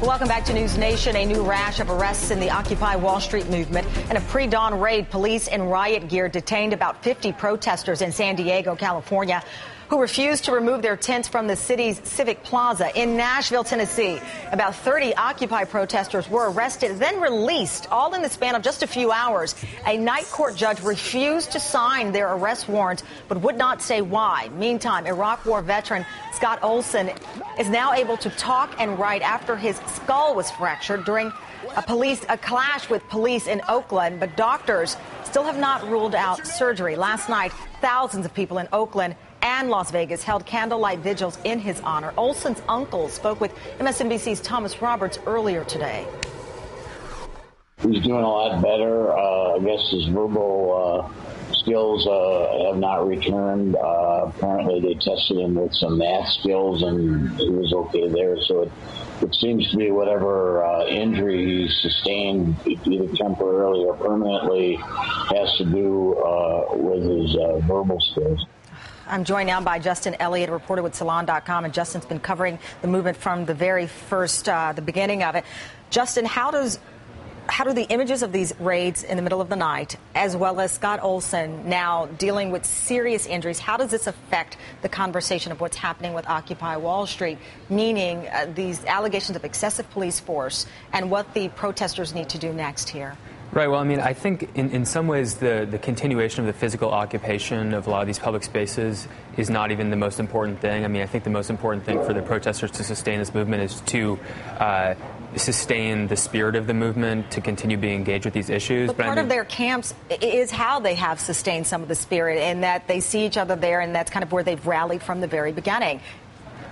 Welcome back to News Nation. A new rash of arrests in the Occupy Wall Street movement. In a pre-dawn raid, police in riot gear detained about 50 protesters in San Diego, California, who refused to remove their tents from the city's Civic Plaza. In Nashville, Tennessee, about 30 Occupy protesters were arrested, then released, all in the span of just a few hours. A night court judge refused to sign their arrest warrant, but would not say why. Meantime, Iraq War veteran Scott Olson is now able to talk and write after his skull was fractured during a clash with police in Oakland, but doctors still have not ruled out surgery. Last night, thousands of people in Oakland and Las Vegas held candlelight vigils in his honor. Olson's uncle spoke with MSNBC's Thomas Roberts earlier today. He's doing a lot better. I guess his verbal skills have not returned. Apparently they tested him with some math skills and he was okay there. So it seems to be whatever injury he sustained, either temporarily or permanently, has to do with his verbal skills. I'm joined now by Justin Elliott, a reporter with Salon.com, and Justin's been covering the movement from the very first, the beginning of it. Justin, how do the images of these raids in the middle of the night, as well as Scott Olson now dealing with serious injuries, how does this affect the conversation of what's happening with Occupy Wall Street, meaning these allegations of excessive police force and what the protesters need to do next here? Right. Well, I mean, I think in some ways the continuation of the physical occupation of a lot of these public spaces is not even the most important thing. I mean, I think the most important thing for the protesters to sustain this movement is to sustain the spirit of the movement, to continue being engaged with these issues. But part of their camps is how they have sustained some of the spirit, in that they see each other there, and that's kind of where they've rallied from the very beginning.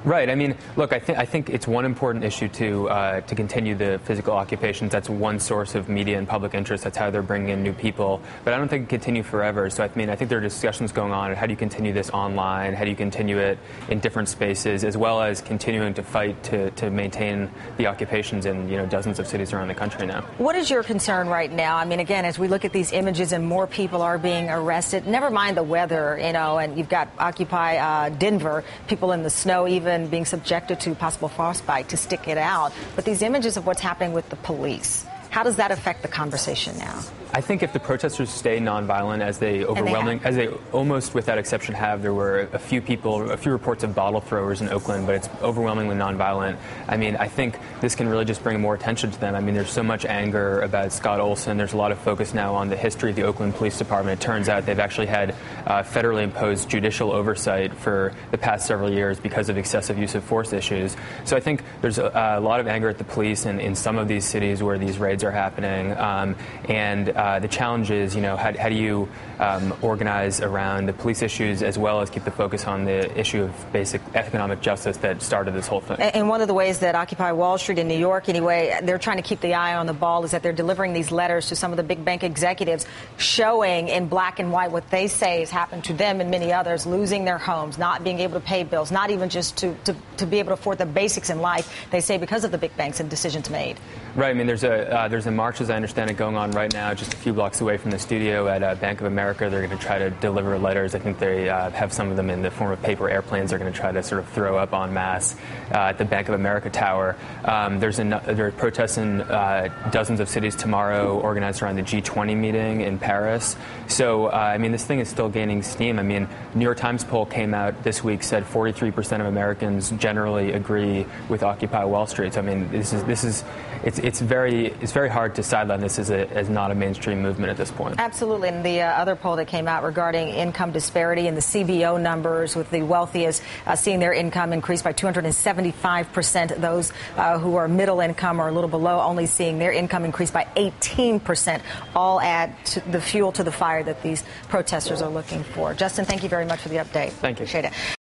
Right. I mean, look, I think it's one important issue to continue the physical occupations. That's one source of media and public interest. That's how they're bringing in new people. But I don't think it can continue forever. So, I mean, I think there are discussions going on. How do you continue this online? How do you continue it in different spaces, as well as continuing to fight to maintain the occupations in, dozens of cities around the country now? What is your concern right now? I mean, again, as we look at these images and more people are being arrested, never mind the weather, and you've got Occupy Denver, people in the snow even being subjected to possible frostbite to stick it out. But these images of what's happening with the police, how does that affect the conversation now? I think if the protesters stay nonviolent, as they almost without exception have, there were a few reports of bottle throwers in Oakland, but it's overwhelmingly nonviolent. I mean, I think this can really just bring more attention to them. I mean, there's so much anger about Scott Olson. There's a lot of focus now on the history of the Oakland Police Department. It turns out they've actually had federally imposed judicial oversight for the past several years because of excessive use of force issues. So I think there's a lot of anger at the police in some of these cities where these raids are happening. The challenge is, how do you organize around the police issues as well as keep the focus on the issue of basic economic justice that started this whole thing? And one of the ways that Occupy Wall Street in New York, anyway, they're trying to keep the eye on the ball is that they're delivering these letters to some of the big bank executives showing in black and white what they say has happened to them and many others, losing their homes, not being able to pay bills, not even just to be able to afford the basics in life, they say, because of the big banks and decisions made. Right. I mean, there's a march, as I understand it, going on right now just a few blocks away from the studio at Bank of America. They're going to try to deliver letters. I think they have some of them in the form of paper airplanes they're going to try to sort of throw up en masse at the Bank of America Tower. There are protests in dozens of cities tomorrow organized around the G20 meeting in Paris. So, I mean, this thing is still gaining steam. I mean, New York Times poll came out this week, said 43% of Americans generally agree with Occupy Wall Street. So, I mean, it's very hard to sideline this as not a mainstream movement at this point. Absolutely. And the other poll that came out regarding income disparity and the CBO numbers, with the wealthiest seeing their income increase by 275%, those who are middle income or a little below only seeing their income increase by 18%, all add to the fuel to the fire that these protesters are looking for. Justin, thank you very much for the update. Thank you. Appreciate it.